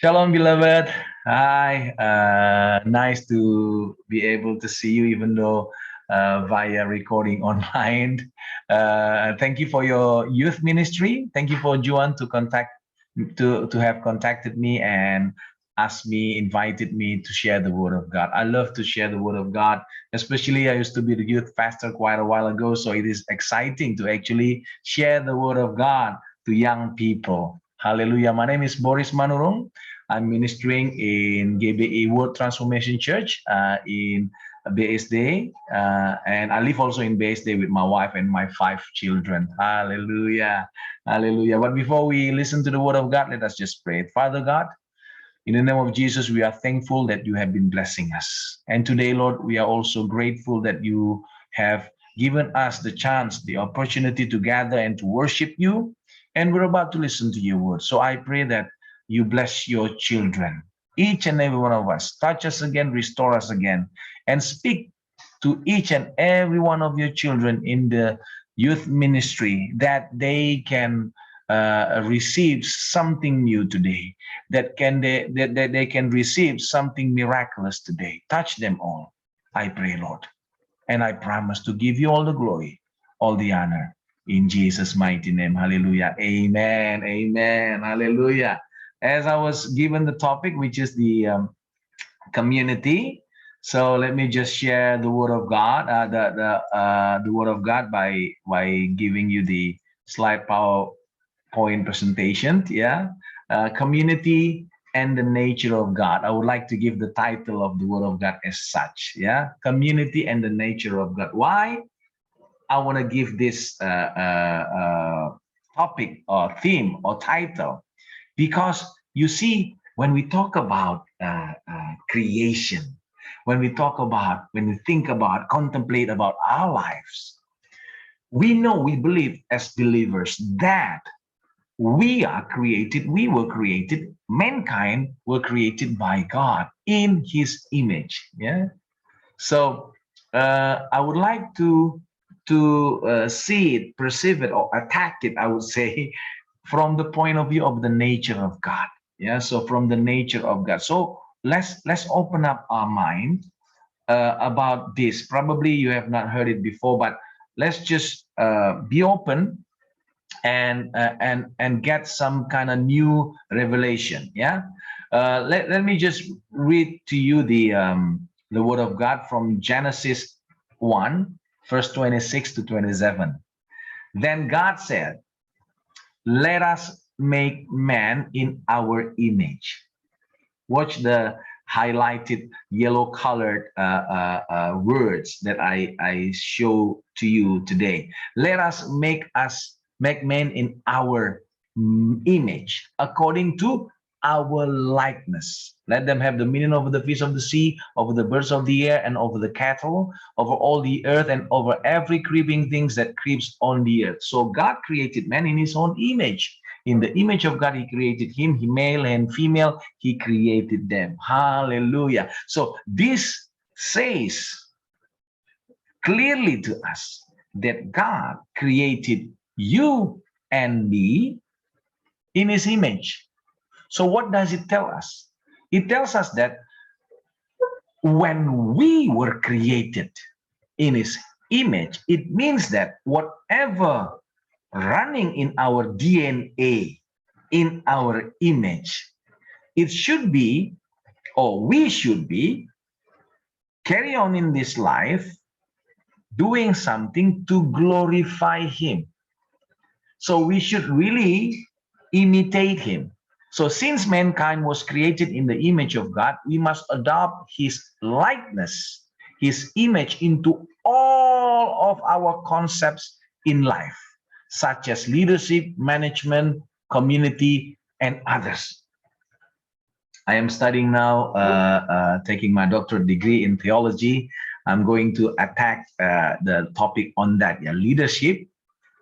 Shalom, beloved. Hi. Nice to be able to see you, even though via recording online. Thank you for your youth ministry. Thank you for Juan to have contacted me and invited me to share the word of God. I love to share the word of God, especially I used to be the youth pastor quite a while ago, so it is exciting to actually share the word of God to young people. Hallelujah. My name is Boris Manurung. I'm ministering in GBE World Transformation Church in BSD, and I live also in BSD with my wife and my 5 children. Hallelujah, hallelujah. But before we listen to the word of God, let us just pray. Father God, in the name of Jesus, we are thankful that you have been blessing us. And today, Lord, we are also grateful that you have given us the chance, the opportunity to gather and to worship you. And we're about to listen to your word. So I pray that you bless your children, each and every one of us. Touch us again, restore us again, and speak to each and every one of your children in the youth ministry that they can receive something new today, that they can receive something miraculous today. Touch them all, I pray, Lord. And I promise to give you all the glory, all the honor. In Jesus' mighty name. Hallelujah. Amen. Amen. Hallelujah. As I was given the topic, which is the community. So let me just share the word of God, the word of God by giving you the slide PowerPoint presentation. Yeah, community and the nature of God. I would like to give the title of the word of God as such. Yeah, community and the nature of God. Why I want to give this topic or theme or title? Because you see, when we talk about creation, when we think about, contemplate about our lives, we know, we believe as believers that we were created, mankind were created by God in his image. Yeah. So I would like to see it, perceive it, or attack it, I would say, from the point of view of the nature of God. Yeah, so from the nature of God. So let's open up our mind about this. Probably you have not heard it before, but let's just be open and get some kind of new revelation. Yeah, let me just read to you the word of God from Genesis 1, verse 26 to 27. Then God said, let us make man in our image. Watch the highlighted yellow colored words that I show to you today. Let us make man in our image, according to our likeness. Let them have dominion over the fish of the sea, over the birds of the air, and over the cattle, over all the earth, and over every creeping things that creeps on the earth. So God created man in his own image. In the image of God, he created him, he male and female, he created them. Hallelujah. So this says clearly to us that God created you and me in his image. So what does it tell us? It tells us that when we were created in his image, it means that whatever running in our DNA, in our image, it should be, or we should be, carry on in this life doing something to glorify him. So we should really imitate him. So since mankind was created in the image of God, we must adopt his likeness, his image into all of our concepts in life, such as leadership, management, community, and others. I am studying now, taking my doctorate degree in theology. I'm going to attack the topic on that, yeah, leadership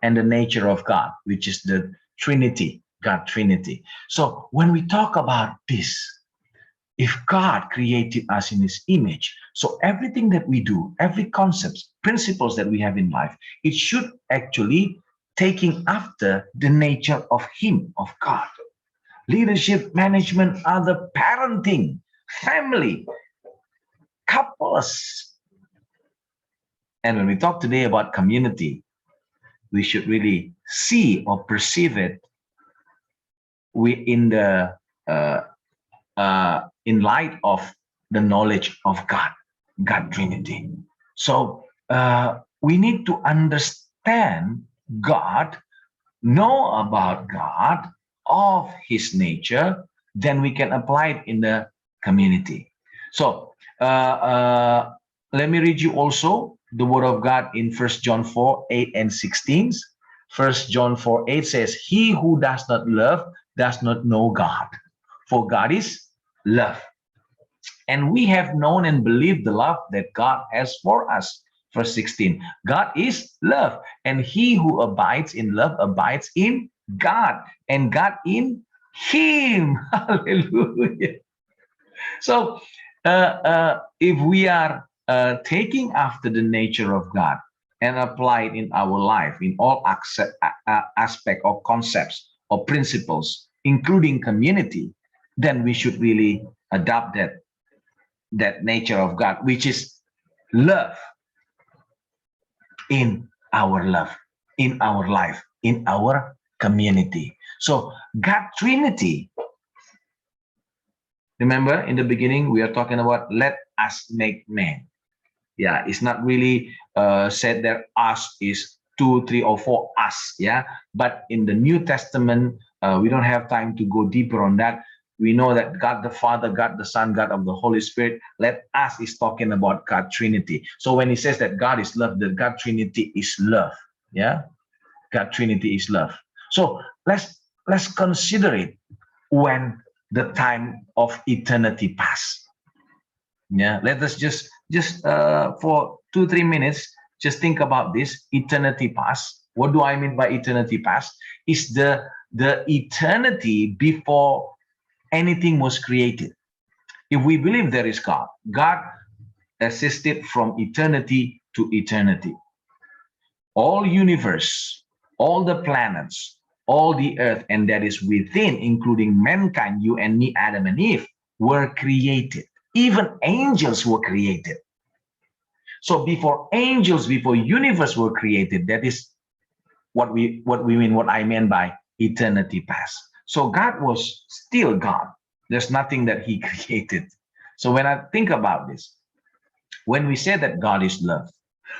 and the nature of God, which is the Trinity, God Trinity. So when we talk about this, if God created us in his image, so everything that we do, every concept, principles that we have in life, it should actually taking after the nature of him, of God. leadership, management, other parenting, family, couples. And when we talk today about community, we should really see or perceive it in the in light of the knowledge of God Trinity. So we need to understand God, know about God, of His nature, then we can apply it in the community. So let me read you also the word of God in 1 John 4, 8 and 16. 1 John 4, 8 says, he who does not love does not know God, for God is love. And we have known and believed the love that God has for us. Verse 16, God is love, and he who abides in love abides in God, and God in him. Hallelujah. So if we are taking after the nature of God and apply it in our life, in all aspect or concepts or principles, including community, then we should really adopt that nature of God, which is love in our love, in our life, in our community. So God Trinity, remember in the beginning, we are talking about let us make man. Yeah, it's not really said that us is 2, 3, or 4 us. Yeah, but in the New Testament, we don't have time to go deeper on that. We know that God the Father, God the Son, God of the Holy Spirit, let us is talking about God Trinity. So when he says that God is love, that God Trinity is love. Yeah, God Trinity is love. So let's consider it when the time of eternity pass. Yeah, let us just for 2-3 minutes just think about this. Eternity past. What do I mean by eternity past? Is the eternity before anything was created. If we believe there is God, God existed from eternity to eternity. All universe, all the planets, all the earth, and that is within, including mankind, you and me, Adam and Eve, were created. Even angels were created. So before angels, before universe were created, that is what I mean by eternity past. So God was still God. There's nothing that he created. So when I think about this, when we say that God is love,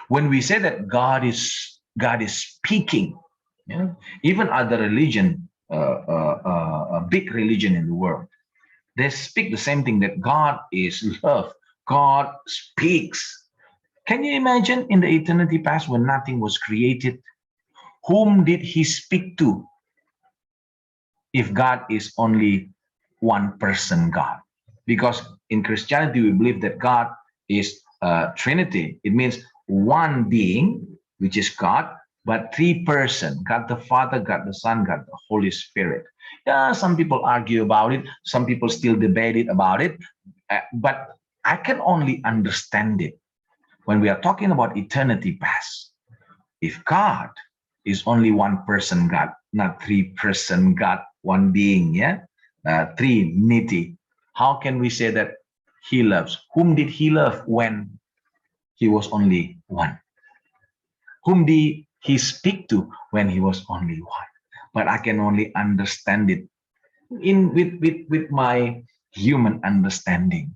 when we say that God is speaking, yeah, even other religion, a big religion in the world, they speak the same thing, that God is love. God speaks. Can you imagine in the eternity past when nothing was created? Whom did he speak to? If God is only one person God. Because in Christianity, we believe that God is Trinity. It means one being, which is God, but 3 persons, God the Father, God the Son, God the Holy Spirit. Yeah, some people argue about it. Some people still debate it about it. But I can only understand it when we are talking about eternity past. If God is only one person God, not 3 person God, one being, yeah, Trinity, how can we say that he loves? Whom did he love when he was only one? Whom did he speak to when he was only one? But I can only understand it with my human understanding,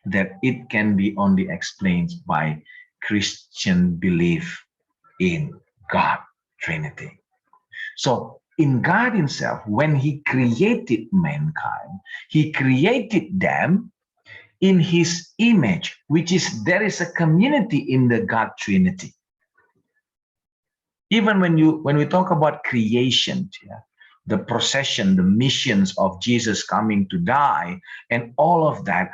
that it can be only explained by Christian belief in God Trinity. So in God himself, when he created mankind, he created them in his image, which is there is a community in the God Trinity. Even when we talk about creation, yeah, the procession, the missions of Jesus coming to die, and all of that,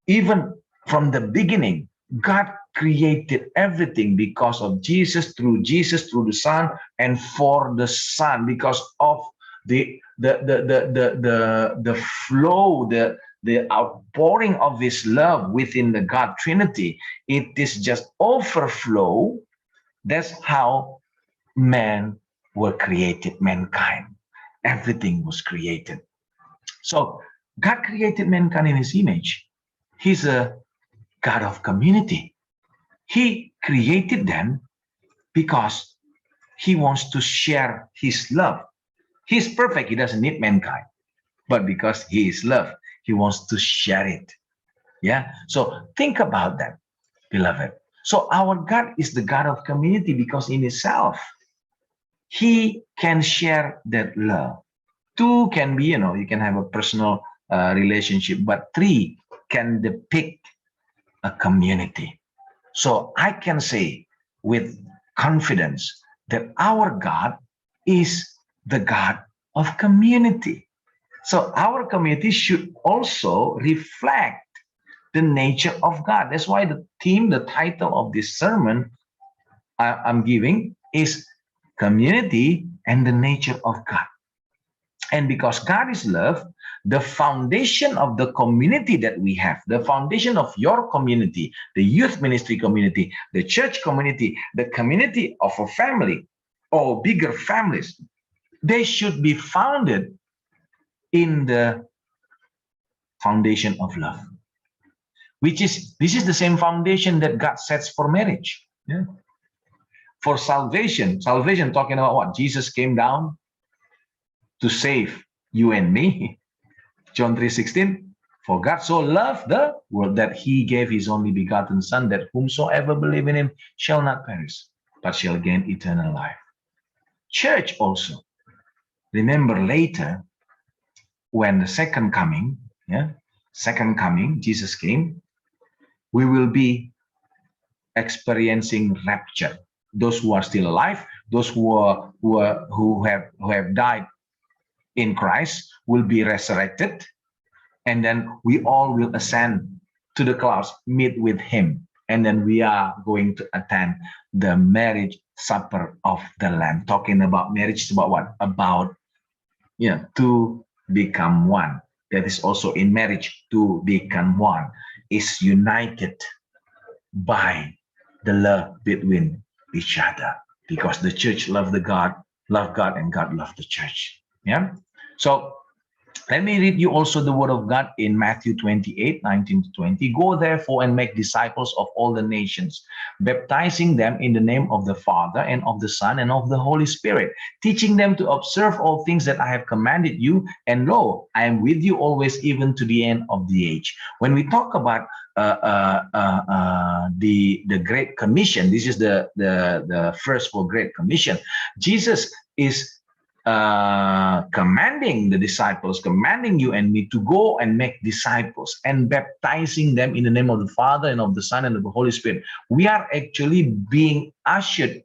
even from the beginning, God created everything because of Jesus, through the Son, and for the Son, because of the flow, the outpouring of his love within the God Trinity. It is just overflow. That's how men were created, mankind. Everything was created. So God created mankind in his image. He's a God of community. He created them because he wants to share his love. He's perfect. He doesn't need mankind. But because he is love, he wants to share it. Yeah. So think about that, beloved. So our God is the God of community because in himself, he can share that love. Two can be, you can have a personal relationship, but three can depict a community. So I can say with confidence that our God is the God of community. So our community should also reflect the nature of God. That's why the theme, the title of this sermon I'm giving is Community and the Nature of God. And because God is love, the foundation of the community that we have, the foundation of your community, the youth ministry community, the church community, the community of a family or bigger families, they should be founded in the foundation of love, this is the same foundation that God sets for marriage. Yeah. For salvation talking about what? Jesus came down to save you and me. John 3:16, for God so loved the world that he gave his only begotten son, that whomsoever believe in him shall not perish, but shall gain eternal life. Church also. Remember later, when the second coming, Jesus came, we will be experiencing rapture. Those who are still alive, those who have died in Christ will be resurrected, and then we all will ascend to the clouds, meet with him, and then we are going to attend the marriage supper of the Lamb. Talking about marriage is about what? About to become one. That is also in marriage, to become one is united by the love between each other, because the church love God, and God love the church. Yeah. So let me read you also the word of God in Matthew 28:19-20. Go therefore and make disciples of all the nations, baptizing them in the name of the Father and of the Son and of the Holy Spirit, teaching them to observe all things that I have commanded you. And lo, I am with you always, even to the end of the age. When we talk about the Great Commission, this is the first for Great Commission. Jesus is commanding the disciples, commanding you and me to go and make disciples and baptizing them in the name of the Father and of the Son and of the Holy Spirit. We are actually being ushered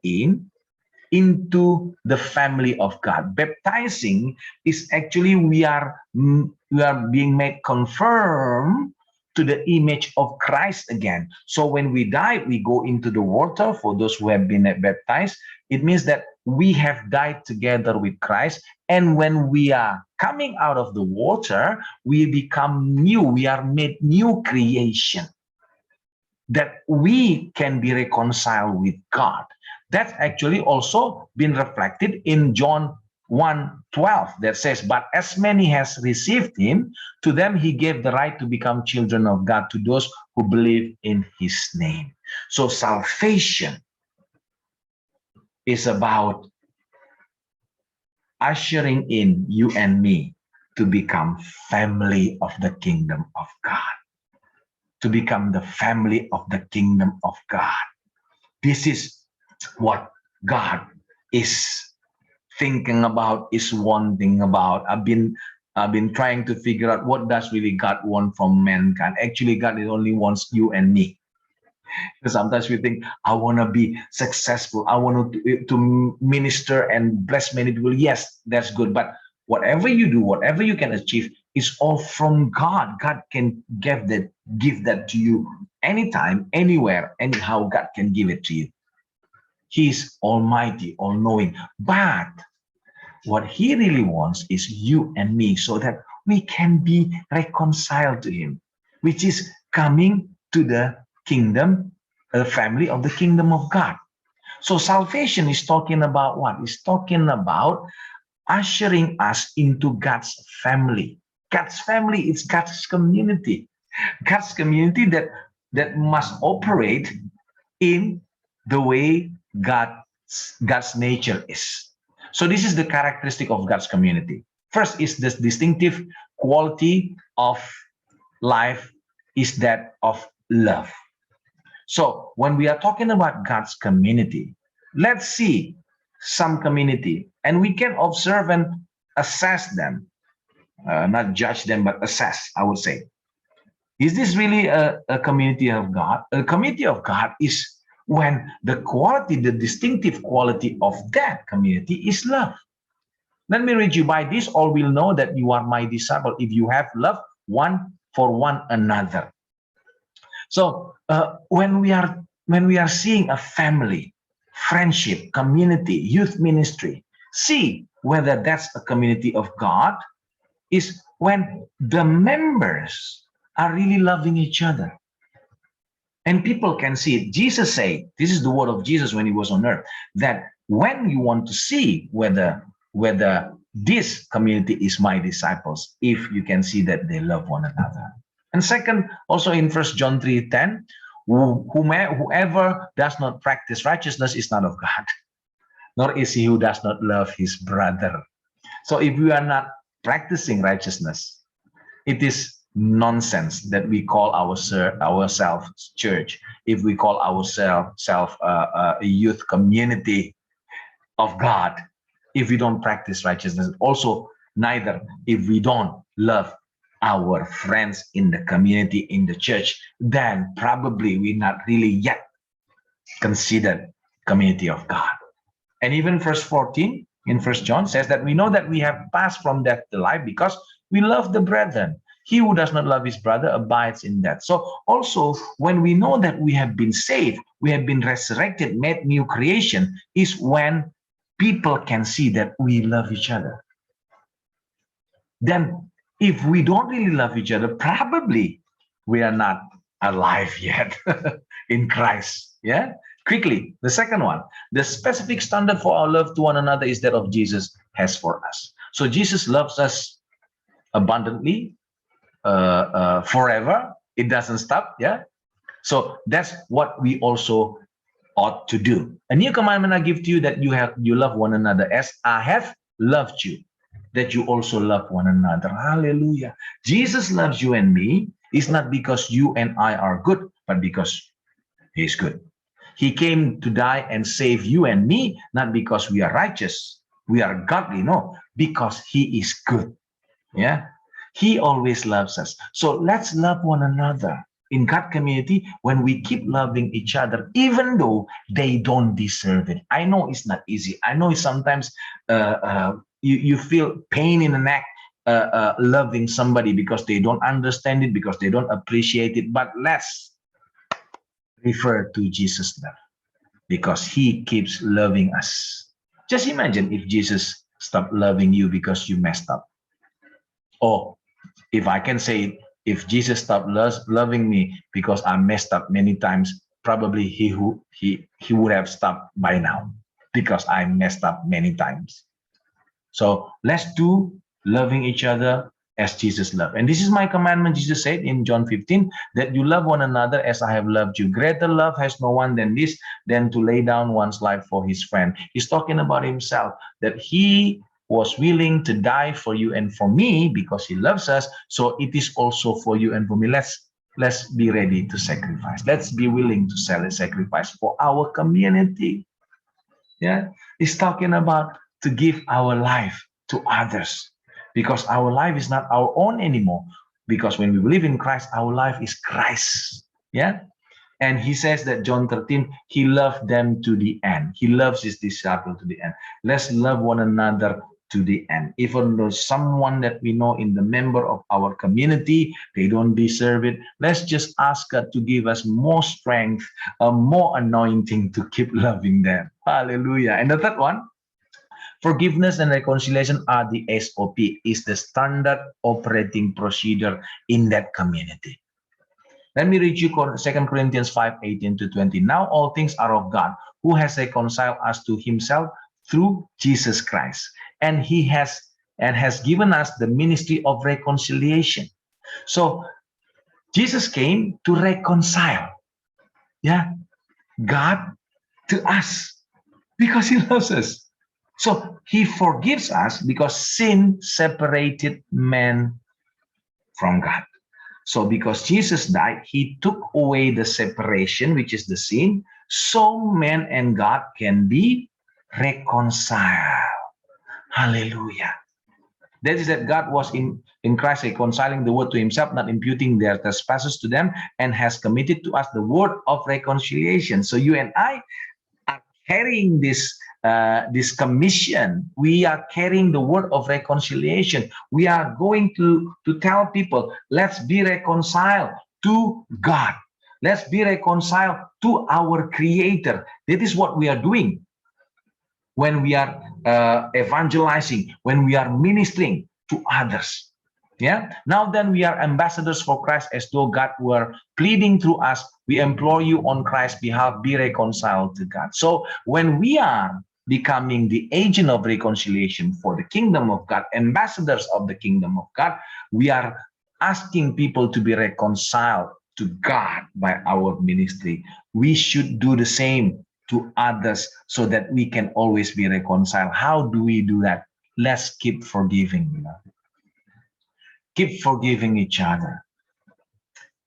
into the family of God. Baptizing is actually we are being made confirm to the image of Christ again. So when we die, we go into the water. For those who have been baptized, it means that we have died together with Christ. And when we are coming out of the water, we become new. We are made new creation, that we can be reconciled with God. That's actually also been reflected in John 1:12 that says, but as many has received him, to them he gave the right to become children of God, to those who believe in his name. So salvation is about ushering in you and me to become family of the kingdom of God, to become the family of the kingdom of God. This is what God is thinking about, is wanting about. I've been trying to figure out what does really God want from mankind. Actually, God only wants you and me. Sometimes we think, I want to be successful. I want to minister and bless many people. Yes, that's good. But whatever you do, whatever you can achieve is all from God. God can give that to you anytime, anywhere, anyhow. God can give it to you. He's almighty, all-knowing. But what he really wants is you and me, so that we can be reconciled to him, which is coming to the kingdom, the family of the kingdom of God. So salvation is talking about what? It's talking about ushering us into God's family. God's family, it's God's community. God's community that must operate in the way God's nature is. So this is the characteristic of God's community. First is this distinctive quality of life is that of love. So when we are talking about God's community, let's see some community and we can observe and assess them, not judge them, but assess, I would say. Is this really a community of God? A community of God is when the quality, the distinctive quality of that community is love. Let me read you. By this all will know that you are my disciple if you have love one for one another. So when we are seeing a family, friendship, community, youth ministry, see whether that's a community of God is when the members are really loving each other. And people can see it. Jesus said, this is the word of Jesus when he was on earth, that when you want to see whether this community is my disciples, if you can see that they love one another. And second, also in 1 John 3:10, whoever does not practice righteousness is not of God, nor is he who does not love his brother. So if we are not practicing righteousness, it is nonsense that we call ourselves church. If we call ourselves a youth community of God, if we don't practice righteousness, also neither if we don't love our friends in the community, in the church, then probably we're not really yet considered community of God. And even verse 14 in 1 John says that we know that we have passed from death to life because we love the brethren. He who does not love his brother abides in death. So also when we know that we have been saved, we have been resurrected, made new creation, is when people can see that we love each other. Then if we don't really love each other, probably we are not alive yet in Christ. Yeah. Quickly, the second one, the specific standard for our love to one another is that of Jesus has for us. So Jesus loves us abundantly, forever. It doesn't stop. Yeah. So that's what we also ought to do. A new commandment I give to you, that you love one another as I have loved you, that you also love one another. Hallelujah. Jesus loves you and me. It's not because you and I are good, but because he's good. He came to die and save you and me, not because we are righteous, we are godly, no, because he is good. Yeah. He always loves us. So let's love one another in God community when we keep loving each other, even though they don't deserve it. I know it's not easy. I know sometimes you feel pain in the neck loving somebody because they don't understand it, because they don't appreciate it. But let's refer to Jesus' love, because he keeps loving us. Just imagine if Jesus stopped loving you because you messed up. Or if I can say it, if Jesus stopped loving me because I messed up many times, probably he would have stopped by now, because I messed up many times. So let's do loving each other as Jesus loved. And this is my commandment, Jesus said in John 15, that you love one another as I have loved you. Greater love has no one than this, than to lay down one's life for his friend. He's talking about himself, that he was willing to die for you and for me because he loves us. So it is also for you and for me. Let's be ready to sacrifice. Let's be willing to sacrifice for our community. Yeah, he's talking about to give our life to others, because our life is not our own anymore. Because when we believe in Christ, our life is Christ. Yeah. And he says that John 13, he loved them to the end. He loves his disciple to the end. Let's love one another to the end. Even though someone that we know in the member of our community, they don't deserve it, let's just ask God to give us more strength, more anointing to keep loving them. Hallelujah. And the third one, forgiveness and reconciliation are the SOP, is the standard operating procedure in that community. Let me read you 2 Corinthians 5:18-20. Now all things are of God, who has reconciled us to himself through Jesus Christ. And he has and has given us the ministry of reconciliation. So Jesus came to reconcile, yeah, God to us because he loves us. So he forgives us because sin separated man from God. So because Jesus died, he took away the separation, which is the sin, so man and God can be reconciled. Hallelujah. That is that God was in Christ reconciling the world to himself, not imputing their trespasses to them, and has committed to us the word of reconciliation. So you and I are carrying this commission. We are carrying the word of reconciliation. We are going to tell people, let's be reconciled to God. Let's be reconciled to our Creator. That is what we are doing when we are evangelizing, when we are ministering to others. Yeah. Now then, we are ambassadors for Christ, as though God were pleading through us. We implore you on Christ's behalf, be reconciled to God. So when we are becoming the agent of reconciliation for the kingdom of God, ambassadors of the kingdom of God, we are asking people to be reconciled to God by our ministry. We should do the same to others so that we can always be reconciled. How do we do that? Let's keep forgiving, beloved. Keep forgiving each other.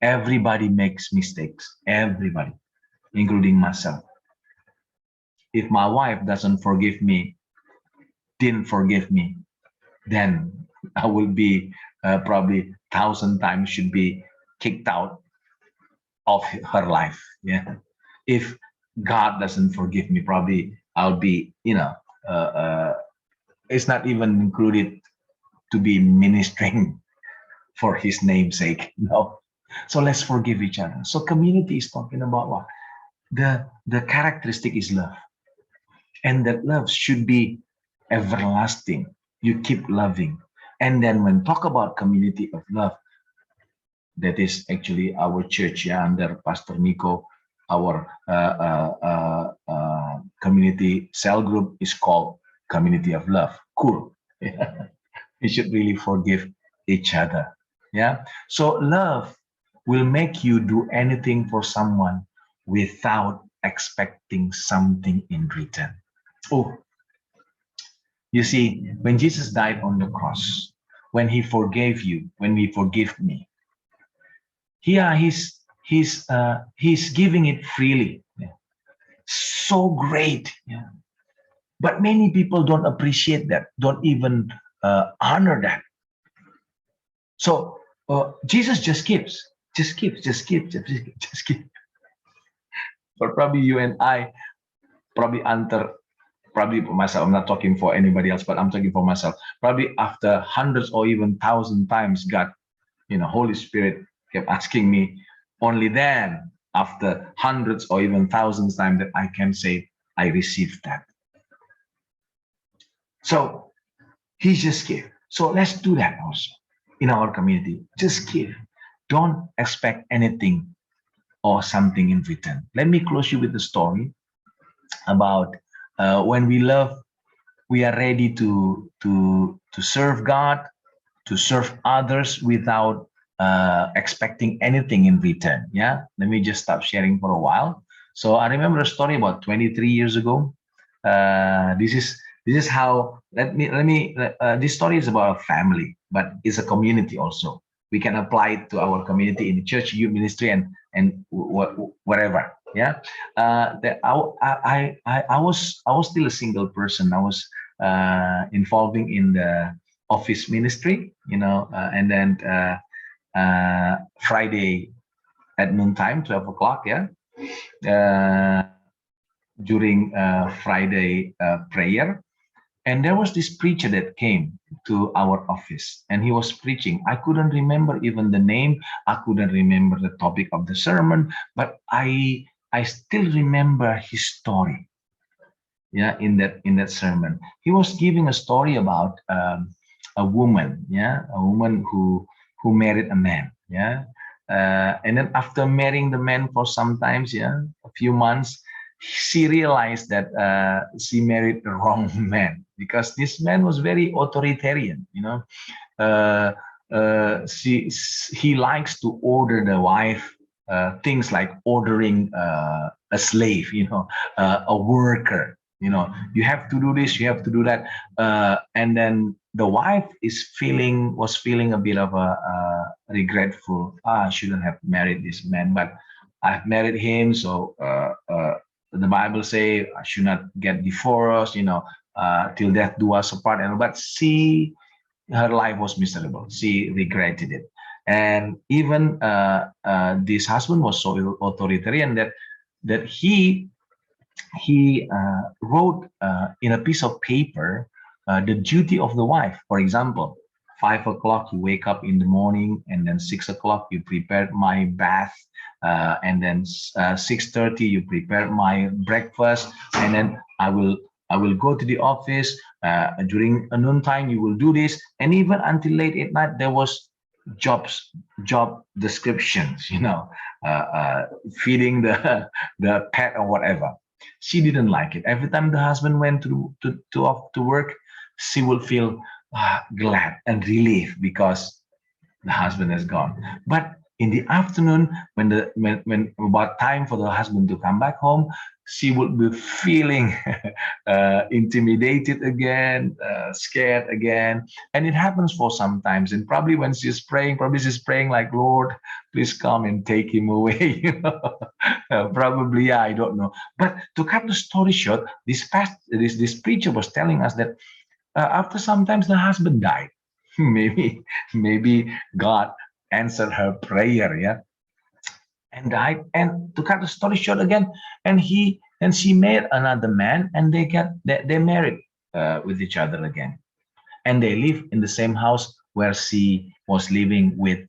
Everybody makes mistakes. Everybody, including myself. If my wife doesn't forgive me, didn't forgive me, then I will be probably 1,000 times should be kicked out of her life. Yeah. If God doesn't forgive me, probably I'll be, it's not even included to be ministering for his name's sake. No. So let's forgive each other. So community is talking about what? The characteristic is love. And that love should be everlasting. You keep loving. And then when talk about community of love, that is actually our church, yeah, under Pastor Nico. Our community cell group is called Community of Love. Cool. Yeah. We should really forgive each other. Yeah. So love will make you do anything for someone without expecting something in return. Oh, you see, when Jesus died on the cross, when he forgave you, when he forgave me, here he's giving it freely. Yeah. So great. Yeah. But many people don't appreciate that, don't even honor that. So Jesus just gives. Just give. But probably you and I, probably probably myself, I'm not talking for anybody else, but I'm talking for myself. Probably after hundreds or even 1,000 times, God, Holy Spirit kept asking me, only then, after hundreds or even thousands times, that I can say, I received that. So he just gave. So let's do that also in our community. Just give. Don't expect anything or something in return. Let me close you with a story about when we love, we are ready to serve God, to serve others without expecting anything in return. Yeah, let me just stop sharing for a while. So I remember a story about 23 years ago. This is how. This story is about a family, but it's a community also. We can apply it to our community in the church, youth ministry, and wherever. Yeah, I was still a single person. I was involving in the office ministry, and then Friday at noontime, 12 o'clock, yeah, during Friday prayer. And there was this preacher that came to our office and he was preaching. I couldn't remember even the name. I couldn't remember the topic of the sermon, but I still remember his story. Yeah, in that sermon, he was giving a story about a woman, yeah, a woman who married a man, yeah, and then after marrying the man for some times, yeah, a few months, she realized that she married the wrong man, because this man was very authoritarian. Uh, he likes to order the wife things like ordering a slave, a worker. You have to do this, you have to do that, and then the wife was feeling a bit of a regretful. I shouldn't have married this man, but I've married him, so the Bible say I should not get divorced. Till death do us apart. And but her life was miserable. She regretted it. And even this husband was so authoritarian that he wrote in a piece of paper the duty of the wife. For example, 5 o'clock you wake up in the morning, and then 6 o'clock you prepare my bath, and then 6:30 you prepare my breakfast, and then I will go to the office. During a noontime, you will do this, and even until late at night, there was job descriptions. Feeding the pet or whatever. She didn't like it. Every time the husband went to work, she would feel glad and relief because the husband has gone. But in the afternoon, when about time for the husband to come back home, she would be feeling intimidated again, scared again, and it happens for some times. And probably she's praying like, Lord, please come and take him away. Probably, yeah, I don't know. But to cut the story short, this preacher was telling us that after sometimes the husband died. Maybe God answered her prayer, yeah, and died. And to cut the story short again, and she married another man, and they married with each other again, and they live in the same house where she was living with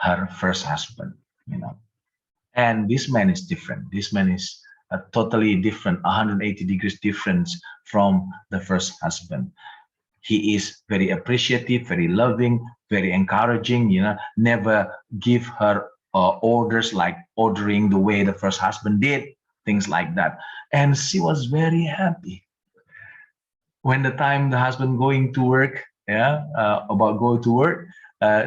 her first husband. You know, and this man is different. This man is a totally different, 180 degrees difference from the first husband. He is very appreciative, very loving, very encouraging. Never give her orders like ordering the way the first husband did, things like that. And she was very happy when the time the husband going to work, yeah, about go to work.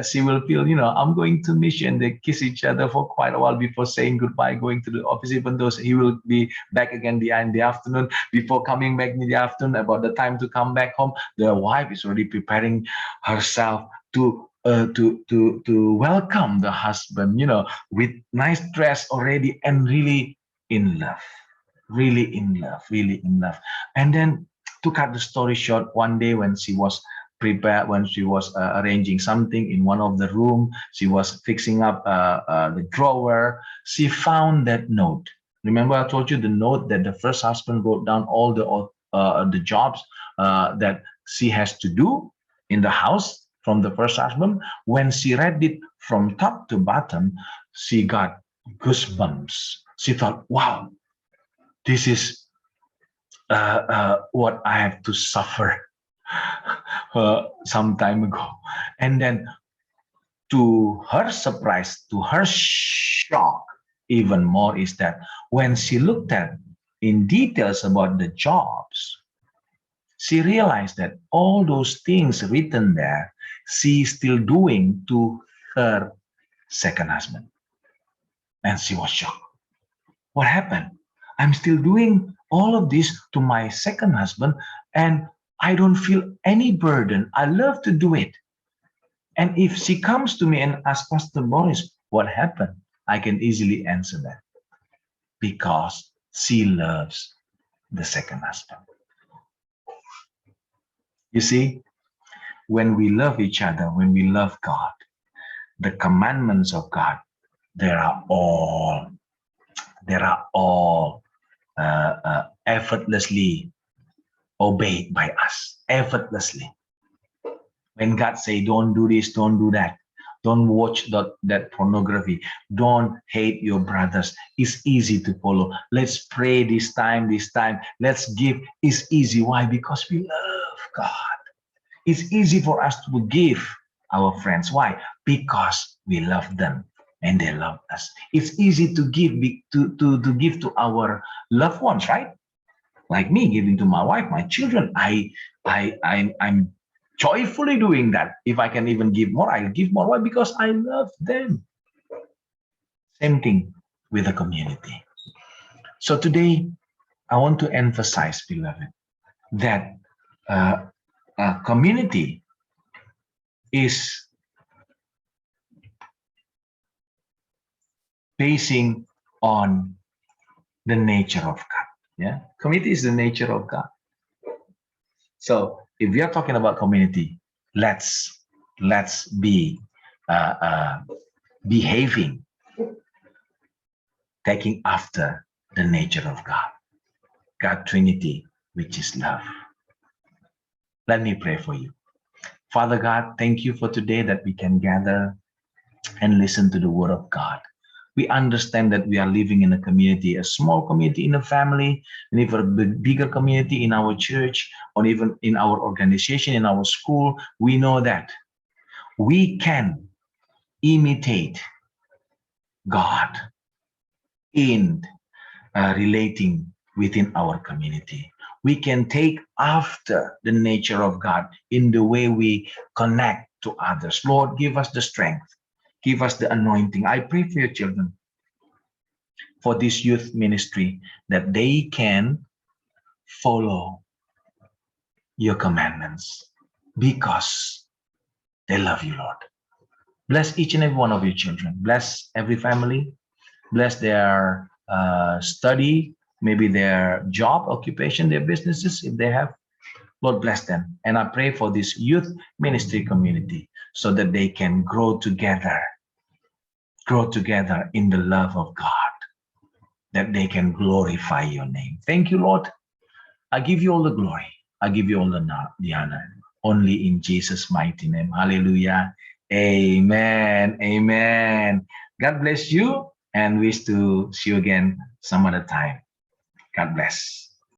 She will feel, I'm going to mission. They kiss each other for quite a while before saying goodbye, going to the office, even though he will be back again in the afternoon. Before coming back in the afternoon, about the time to come back home, the wife is already preparing herself to welcome the husband, with nice dress already, and really in love, really in love, really in love. And then, to cut the story short, one day when she was arranging something in one of the room, she was fixing up the drawer, she found that note. Remember I told you the note that the first husband wrote down all the jobs that she has to do in the house from the first husband. When she read it from top to bottom, she got goosebumps. She thought, wow, this is what I have to suffer some time ago. And then, to her surprise, to her shock, even more, is that when she looked at in details about the jobs, she realized that all those things written there, she is still doing to her second husband. And she was shocked. What happened? I'm still doing all of this to my second husband, and I don't feel any burden. I love to do it. And if she comes to me and asks Pastor Boris, what happened? I can easily answer that. Because she loves the second husband. You see, when we love each other, when we love God, the commandments of God, they are all effortlessly obeyed by us, effortlessly. When God say, don't do this, don't do that, don't watch that pornography, don't hate your brothers, it's easy to follow. Let's pray this time, let's give. It's easy. Why? Because we love God. It's easy for us to forgive our friends. Why? Because we love them. and they love us. It's easy to give to give to our loved ones, right? Like me giving to my wife, my children. I'm joyfully doing that. If I can even give more, I'll give more. Why? Because I love them. Same thing with the community. So today, I want to emphasize, beloved, that a community is basing on the nature of God. Yeah, community is the nature of God. So if we are talking about community, let's be behaving, taking after the nature of God, God Trinity, which is love. Let me pray for you. Father God, thank you for today that we can gather and listen to the word of God. We understand that we are living in a community, a small community in a family, and even a bigger community in our church, or even in our organization, in our school. We know that we can imitate God in relating within our community. We can take after the nature of God in the way we connect to others. Lord, give us the strength. Give us the anointing. I pray for your children, for this youth ministry, that they can follow your commandments because they love you, Lord. Bless each and every one of your children. Bless every family. Bless their study, maybe their job, occupation, their businesses, if they have. Lord, bless them. And I pray for this youth ministry community so that they can grow together in the love of God, that they can glorify your name. Thank you, Lord. I give you all the glory. I give you all the honor. Only in Jesus' mighty name. Hallelujah. Amen. Amen. God bless you and wish to see you again some other time. God bless.